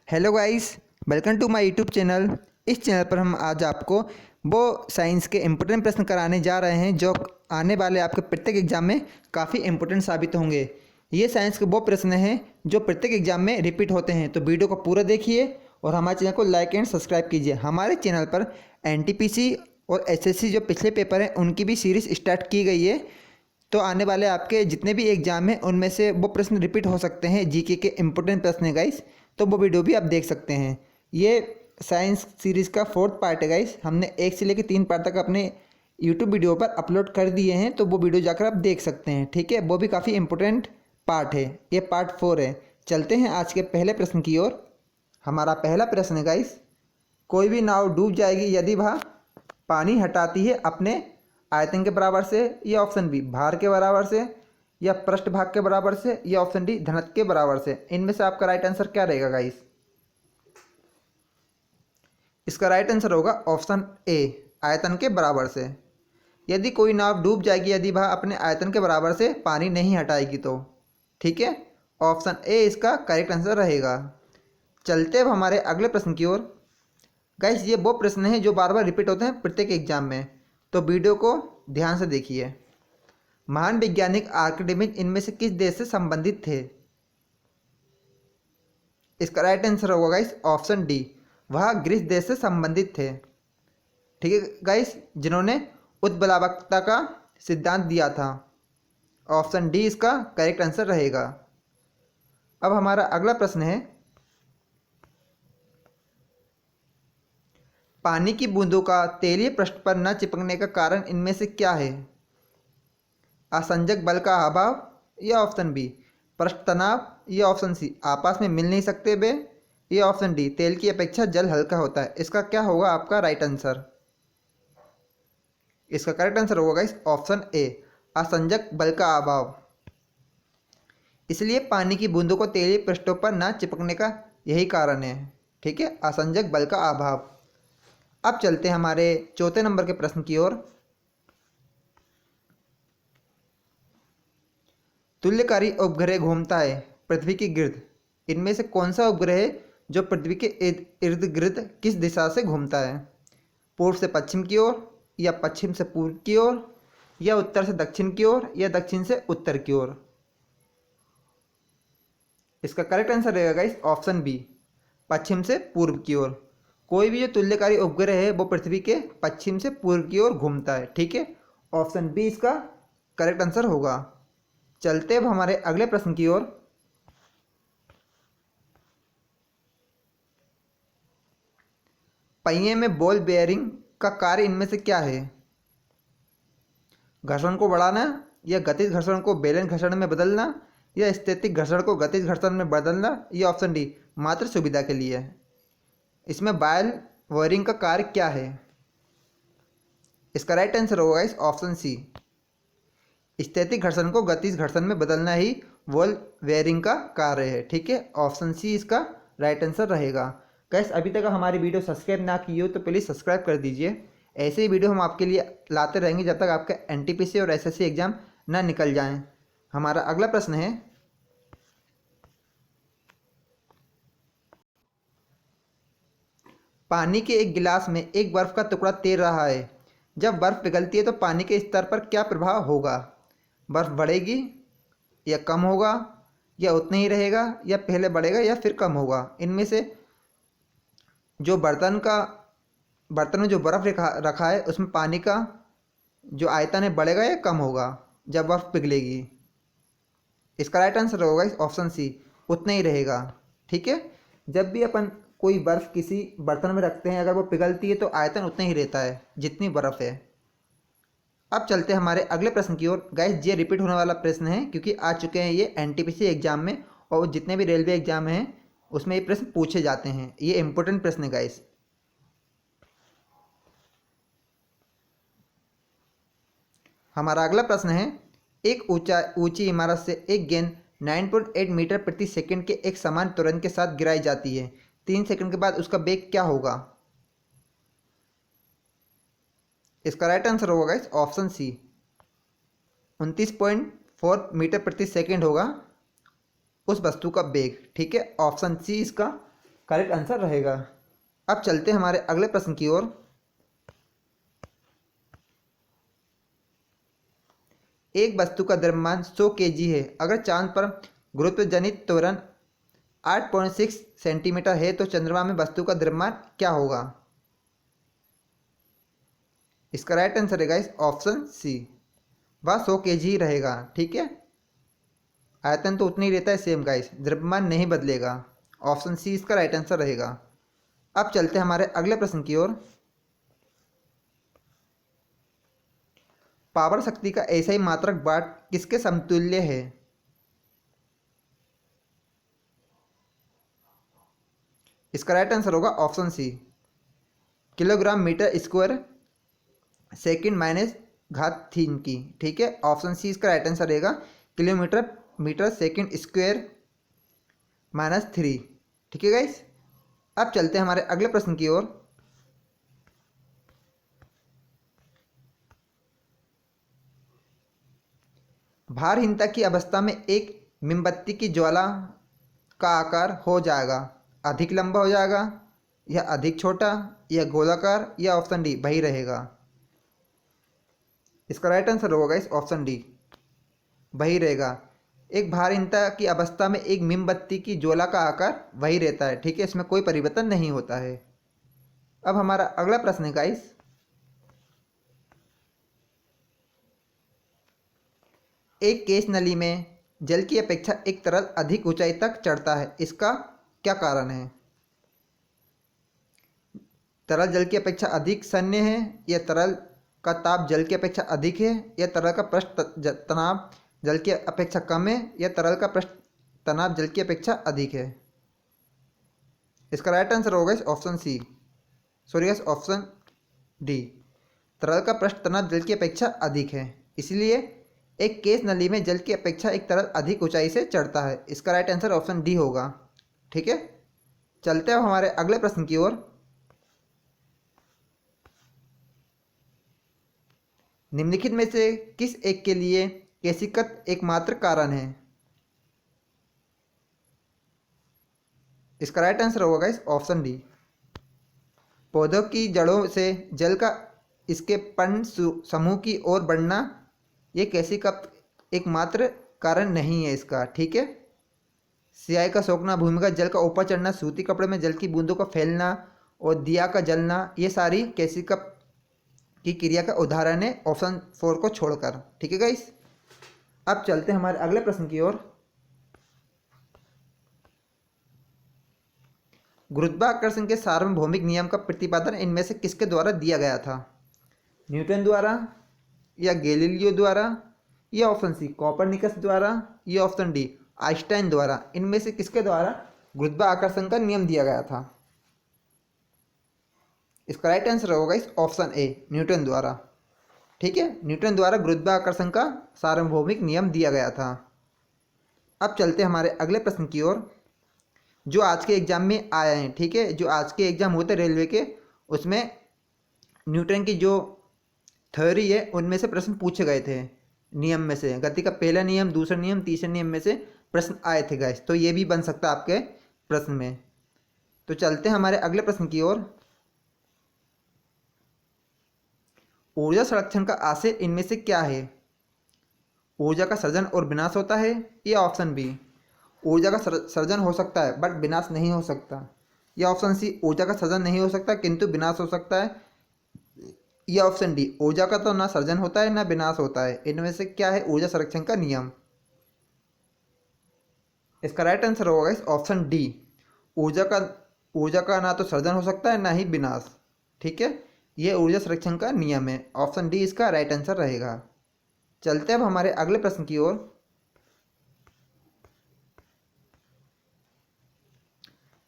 Hello guys, welcome to my YouTube channel. इस channel पर हम आज आपको वो साइंस के इम्पोर्टेंट प्रश्न कराने जा रहे हैं जो आने वाले आपके प्रत्येक एग्जाम में काफ़ी इम्पोर्टेंट साबित होंगे। ये साइंस के वो प्रश्न हैं जो प्रत्येक एग्जाम में रिपीट होते हैं, तो वीडियो को पूरा देखिए और हमारे चैनल को लाइक एंड सब्सक्राइब कीजिए। हमारे चैनल पर एनटीपीसी और एसएससी जो पिछले पेपर हैं उनकी भी सीरीज़ स्टार्ट की गई है, तो आने वाले आपके जितने भी एग्जाम हैं उनमें से वो प्रश्न रिपीट हो सकते हैं। जीके के इम्पोर्टेंट प्रश्न है गाइस, तो वो वीडियो भी आप देख सकते हैं। ये साइंस सीरीज़ का 4th पार्ट है गाइस। हमने 1 से लेकर 3 पार्ट तक अपने यूट्यूब वीडियो पर अपलोड कर दिए हैं, तो वो वीडियो जाकर आप देख सकते हैं। ठीक है, वो भी काफ़ी इम्पोर्टेंट पार्ट है। ये पार्ट 4 है। चलते हैं आज के पहले प्रश्न की ओर। हमारा पहला प्रश्न है गाइस, कोई भी नाव डूब जाएगी यदि वह पानी हटाती है अपने आयतन के बराबर से, या ऑप्शन बी भार के बराबर से, या पृष्ठभाग के बराबर से, या ऑप्शन डी घनत्व के बराबर से। इनमें से आपका राइट आंसर क्या रहेगा गाइस? इसका राइट आंसर होगा ऑप्शन ए, आयतन के बराबर से। यदि कोई नाव डूब जाएगी यदि वह अपने आयतन के बराबर से पानी नहीं हटाएगी तो। ठीक है, ऑप्शन ए इसका करेक्ट आंसर रहेगा। चलते अब हमारे अगले प्रश्न की ओर। गाइस, ये वो प्रश्न हैं जो बार बार रिपीट होते हैं प्रत्येक एग्जाम में, तो वीडियो को ध्यान से देखिए। महान वैज्ञानिक आर्किमिडीज इनमें से किस देश से संबंधित थे? इसका राइट आंसर होगा गाइस ऑप्शन डी, वह ग्रीस देश से संबंधित थे। ठीक है गाइस, जिन्होंने उद्बलावकता का सिद्धांत दिया था। ऑप्शन डी इसका करेक्ट आंसर रहेगा। अब हमारा अगला प्रश्न है, पानी की बूंदों का तेलीय पृष्ठ पर न चिपकने का कारण इनमें से क्या है? असंजक बल का अभाव, या ऑप्शन बी पृष्ठ तनाव, या ऑप्शन सी आपस में मिल नहीं सकते वे, या ऑप्शन डी तेल की अपेक्षा जल हल्का होता है। इसका क्या होगा आपका राइट आंसर? इसका करेक्ट आंसर होगा इस ऑप्शन ए, असंजक बल का अभाव। इसलिए पानी की बूंदों को तेलीय पृष्ठों पर न चिपकने का यही कारण है। ठीक है, असंजक बल का अभाव। अब चलते हैं हमारे चौथे नंबर के प्रश्न की ओर। तुल्यकारी उपग्रह घूमता है पृथ्वी के गिर्द। इनमें से कौन सा उपग्रह है जो पृथ्वी के इर्द गिर्द किस दिशा से घूमता है? पूर्व से पश्चिम की ओर, या पश्चिम से पूर्व की ओर, या उत्तर से दक्षिण की ओर, या दक्षिण से उत्तर की ओर? इसका करेक्ट आंसर रहेगा गाइस ऑप्शन बी, पश्चिम से पूर्व की ओर। कोई भी जो तुल्यकारी उपग्रह है वो पृथ्वी के पश्चिम से पूर्व की ओर घूमता है। ठीक है, ऑप्शन बी इसका करेक्ट आंसर होगा। चलते अब हमारे अगले प्रश्न की ओर। पहिए में बॉल बेयरिंग का कार्य इनमें से क्या है? घर्षण को बढ़ाना, या गतिज घर्षण को बेलन घर्षण में बदलना, या स्थैतिक घर्षण को गतिज घर्षण में बदलना, या ऑप्शन डी मात्र सुविधा के लिए। इसमें बॉल बेयरिंग का कार्य क्या है? इसका राइट आंसर होगा इस ऑप्शन सी, स्थैतिक घर्षण को गतिज घर्षण में बदलना ही बॉल बेयरिंग का कार्य है। ठीक है, ऑप्शन सी इसका राइट आंसर रहेगा। गाइस, अभी तक हमारी वीडियो सब्सक्राइब ना की हो तो प्लीज़ सब्सक्राइब कर दीजिए। ऐसे ही वीडियो हम आपके लिए लाते रहेंगे जब तक आपका एनटीपीसी और एसएससी एग्जाम ना निकल जाएं। हमारा अगला प्रश्न है, पानी के एक गिलास में एक बर्फ का टुकड़ा तैर रहा है। जब बर्फ पिघलती है तो पानी के स्तर पर क्या प्रभाव होगा? बर्फ बढ़ेगी, या कम होगा, या उतना ही रहेगा, या पहले बढ़ेगा या फिर कम होगा? इनमें से जो बर्तन में जो बर्फ़ रखा है उसमें पानी का जो आयतन है बढ़ेगा या कम होगा जब बर्फ़ पिघलेगी? इसका राइट आंसर होगा इस ऑप्शन सी, उतना ही रहेगा। ठीक है, जब भी अपन कोई बर्फ़ किसी बर्तन में रखते हैं अगर वो पिघलती है तो आयतन उतना ही रहता है जितनी बर्फ़ है। अब चलते हैं हमारे अगले प्रश्न की ओर। गाइस, ये रिपीट होने वाला प्रश्न है क्योंकि आ चुके हैं ये एनटीपीसी एग्जाम में, और जितने भी रेलवे एग्जाम हैं उसमें ये प्रश्न पूछे जाते हैं। ये इंपॉर्टेंट प्रश्न है गाइस। हमारा अगला प्रश्न है, एक ऊंची इमारत से एक गेंद 9.8 मीटर प्रति सेकंड के एक समान त्वरण के साथ गिराई जाती है। 3 सेकंड के बाद उसका वेग क्या होगा? इसका राइट आंसर होगा गाइस ऑप्शन सी, 29.4 मीटर प्रति सेकंड होगा उस वस्तु का वेग। ठीक है, ऑप्शन सी इसका करेक्ट आंसर रहेगा। अब चलते हैं हमारे अगले प्रश्न की ओर। एक वस्तु का द्रव्यमान 100 केजी है। अगर चांद पर गुरुत्व जनित त्वरण 8.6 सेंटीमीटर है तो चंद्रमा में वस्तु का द्रव्यमान क्या होगा? इसका राइट आंसर रहेगा इस ऑप्शन सी, वह 100 केजी ही रहेगा। ठीक है, आयतन तो उतना ही रहता है सेम गाइस, द्रव्यमान नहीं बदलेगा। ऑप्शन सी इसका राइट आंसर रहेगा। अब चलते हैं हमारे अगले प्रश्न की ओर। पावर शक्ति का ऐसा ही मात्रक वाट किसके समतुल्य है? इसका राइट आंसर होगा option C, kilogram metre square second minus घात 3 की। ठीक है, ऑप्शन सी इसका राइट आंसर रहेगा, किलोमीटर मीटर सेकंड स्क्वायर -3। ठीक है गाइस, अब चलते हैं हमारे अगले प्रश्न की ओर। भारहीनता की अवस्था में एक मोमबत्ती की ज्वाला का आकार हो जाएगा, अधिक लंबा हो जाएगा या अधिक छोटा या गोलाकार, या ऑप्शन डी वही रहेगा? इसका राइट आंसर होगा इस ऑप्शन डी, वही रहेगा। एक भारहीनता की अवस्था में एक मोमबत्ती की ज्वाला का आकार वही रहता है। ठीक है, इसमें कोई परिवर्तन नहीं होता है। अब हमारा अगला प्रश्न है गाइस, एक केश नली में जल की अपेक्षा एक तरल अधिक ऊंचाई तक चढ़ता है, इसका क्या कारण है? तरल जल की अपेक्षा अधिक सन्य है, या तरल का ताप जल की अपेक्षा अधिक है, या तरल का पृष्ठ तनाव जल की अपेक्षा कम है, या तरल का पृष्ठ तनाव जल की अपेक्षा अधिक है? इसका राइट आंसर होगा इस ऑप्शन सी, सॉरी इस ऑप्शन डी, तरल का पृष्ठ तनाव जल की अपेक्षा अधिक है, इसलिए एक केस नली में जल की अपेक्षा एक तरल अधिक ऊंचाई से चढ़ता है। इसका राइट आंसर ऑप्शन डी होगा। ठीक है, चलते हैं हमारे अगले प्रश्न की ओर। निम्नलिखित में से किस एक के लिए केशिकत एकमात्र कारण है? इसका राइट आंसर होगा इस ऑप्शन डी, पौधों की जड़ों से जल का इसके पर्ण समूह की ओर बढ़ना ये केशिका एकमात्र कारण नहीं है इसका। ठीक है, सियाही का सोखना, भूमिगत जल का ऊपर चढ़ना, सूती कपड़े में जल की बूंदों का फैलना और दिया का जलना, ये सारी केशिका की क्रिया का उदाहरण है ऑप्शन 4 को छोड़कर। ठीक है गाइस, अब चलते हैं हमारे अगले प्रश्न की ओर। गुरुत्वाकर्षण के सार्वभौमिक नियम का प्रतिपादन इनमें से किसके द्वारा दिया गया था? न्यूटन द्वारा, या गैलीलियो द्वारा, या ऑप्शन सी कोपरनिकस द्वारा, या ऑप्शन डी आइंस्टाइन द्वारा? इनमें से किसके द्वारा गुरुत्वाकर्षण का नियम दिया गया था? इसका राइट आंसर होगा इस ऑप्शन ए, न्यूटन द्वारा। ठीक है, न्यूटन द्वारा गुरुत्वाकर्षण का सार्वभौमिक नियम दिया गया था। अब चलते हैं हमारे अगले प्रश्न की ओर, जो आज के एग्जाम में आया है। ठीक है, जो आज के एग्जाम होते रेलवे के, उसमें न्यूटन की जो थ्योरी है उनमें से प्रश्न पूछे गए थे, नियम में से, गति का पहला नियम, दूसरा नियम, तीसरे नियम में से प्रश्न आए थे गाइस, तो ये भी बन सकता है आपके प्रश्न में। तो चलते हैं हमारे अगले प्रश्न की ओर। ऊर्जा संरक्षण का आशय इनमें से क्या है? ऊर्जा का सृजन और विनाश होता है, या ऑप्शन बी ऊर्जा का सृजन हो सकता है बट विनाश नहीं हो सकता, या ऑप्शन सी ऊर्जा का सृजन नहीं हो सकता किंतु विनाश हो सकता है, या ऑप्शन डी ऊर्जा का तो ना सृजन होता है ना विनाश होता है। इनमें से क्या है ऊर्जा संरक्षण का नियम? इसका राइट आंसर होगा इस ऑप्शन डी, ऊर्जा का ना तो सृजन हो सकता है ना ही विनाश। ठीक है, ये ऊर्जा संरक्षण का नियम है, ऑप्शन डी इसका राइट आंसर रहेगा। चलते अब हमारे अगले प्रश्न की ओर।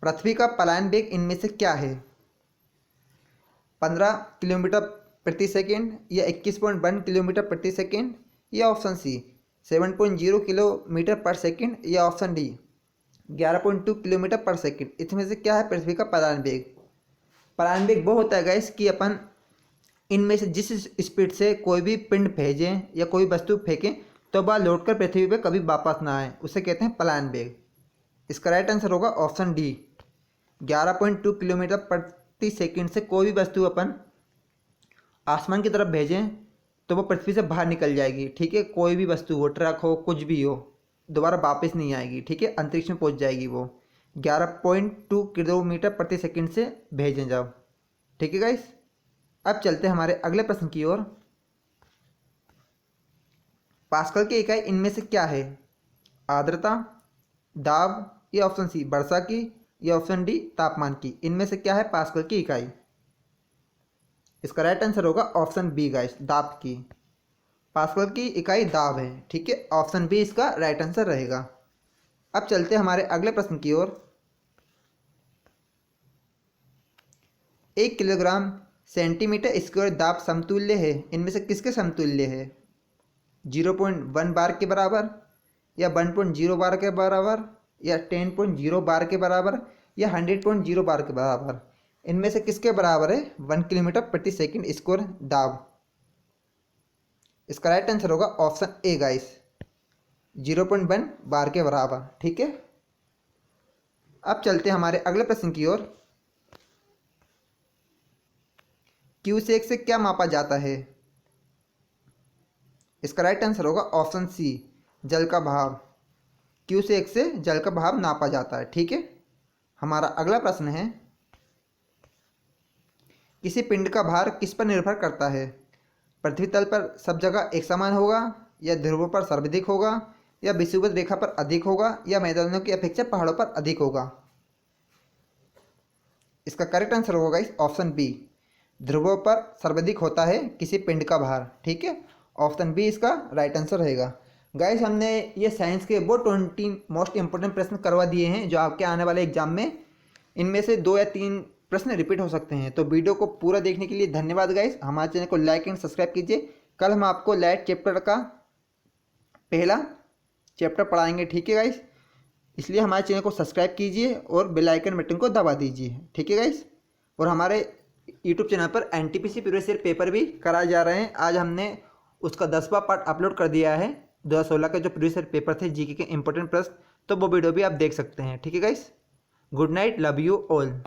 पृथ्वी का पलायन वेग इनमें से क्या है? 15 किलोमीटर प्रति सेकेंड, या 21.1 किलोमीटर प्रति सेकेंड, या ऑप्शन सी 7.0 किलोमीटर पर सेकेंड, या ऑप्शन डी 11.2 किलोमीटर पर सेकेंड। इसमें से क्या है पृथ्वी का पलायन वेग? पलायन वेग वो होता है गाइस कि अपन इनमें से जिस स्पीड से कोई भी पिंड भेजें या कोई वस्तु फेंकें तो वह लौटकर पृथ्वी पर कभी वापस ना आए, उसे कहते हैं पलायन वेग। इसका राइट आंसर होगा ऑप्शन डी, 11.2 किलोमीटर प्रति सेकंड से कोई भी वस्तु अपन आसमान की तरफ भेजें तो वो पृथ्वी से बाहर निकल जाएगी। ठीक है, कोई भी वस्तु हो, ट्रक हो, कुछ भी हो, दोबारा वापस नहीं आएगी। ठीक है, अंतरिक्ष में पहुंच जाएगी वो 11.2 किलोमीटर प्रति सेकंड से भेजें जब। ठीक है गाइस, अब चलते हैं हमारे अगले प्रश्न की ओर। पास्कल की इकाई इनमें से क्या है? आर्द्रता, दाब, या ऑप्शन सी वर्षा की, या ऑप्शन डी तापमान की। इनमें से क्या है पास्कल की इकाई? इसका राइट आंसर होगा ऑप्शन बी गाइस, दाब की। पास्कल की इकाई दाब है। ठीक है, ऑप्शन बी इसका राइट आंसर रहेगा। अब चलते हैं हमारे अगले प्रश्न की ओर। 1 किलोग्राम सेंटीमीटर स्क्वायर दाब समतुल्य है, इनमें से किसके समतुल्य है? 0.1 बार के बराबर, या 1.0 बार के बराबर, या 10.0 बार के बराबर, या 100.0 बार के बराबर। इनमें से किसके बराबर है 1 किलोमीटर प्रति सेकंड स्क्वायर दाब? इसका राइट आंसर होगा ऑप्शन ए गाइस, 0.1 बार के बराबर। ठीक है, अब चलते हैं हमारे अगले प्रश्न की ओर। क्यूसेक से क्या मापा जाता है? इसका राइट आंसर होगा ऑप्शन सी जल का भाव। क्यूसेक से जल का भाव नापा जाता है। ठीक है, हमारा अगला प्रश्न है, किसी पिंड का भार किस पर निर्भर करता है? पृथ्वी तल पर सब जगह एक समान होगा, या ध्रुवों पर सर्वाधिक होगा, या विषुवत रेखा पर अधिक होगा, या मैदानों की अपेक्षा पहाड़ों पर अधिक होगा? इसका करेक्ट आंसर होगा इस ऑप्शन बी, ध्रुवों पर सर्वाधिक होता है किसी पिंड का भार। ठीक है, ऑप्शन बी इसका राइट आंसर रहेगा। गाइस, हमने ये साइंस के वो 20 मोस्ट इंपोर्टेंट प्रश्न करवा दिए हैं जो आपके आने वाले एग्जाम में इनमें से 2 या 3 प्रश्न रिपीट हो सकते हैं। तो वीडियो को पूरा देखने के लिए धन्यवाद गाइस। हमारे चैनल को लाइक एंड सब्सक्राइब कीजिए। कल हम आपको लाइट चैप्टर का पहला चैप्टर पढ़ाएंगे। ठीक है गाइस, इसलिए हमारे चैनल को सब्सक्राइब कीजिए और बेल आइकन बटन को दबा दीजिए। ठीक है गाइस, और हमारे यूट्यूब चैनल पर एनटीपीसी प्रीवियस ईयर पेपर भी कराए जा रहे हैं। आज हमने उसका 10वां पार्ट अपलोड कर दिया है। 2016 के जो प्रीवियस ईयर पेपर थे जीके के इंपॉर्टेंट प्रश्न, तो वो वीडियो भी आप देख सकते हैं। ठीक है guys, good night, love you all.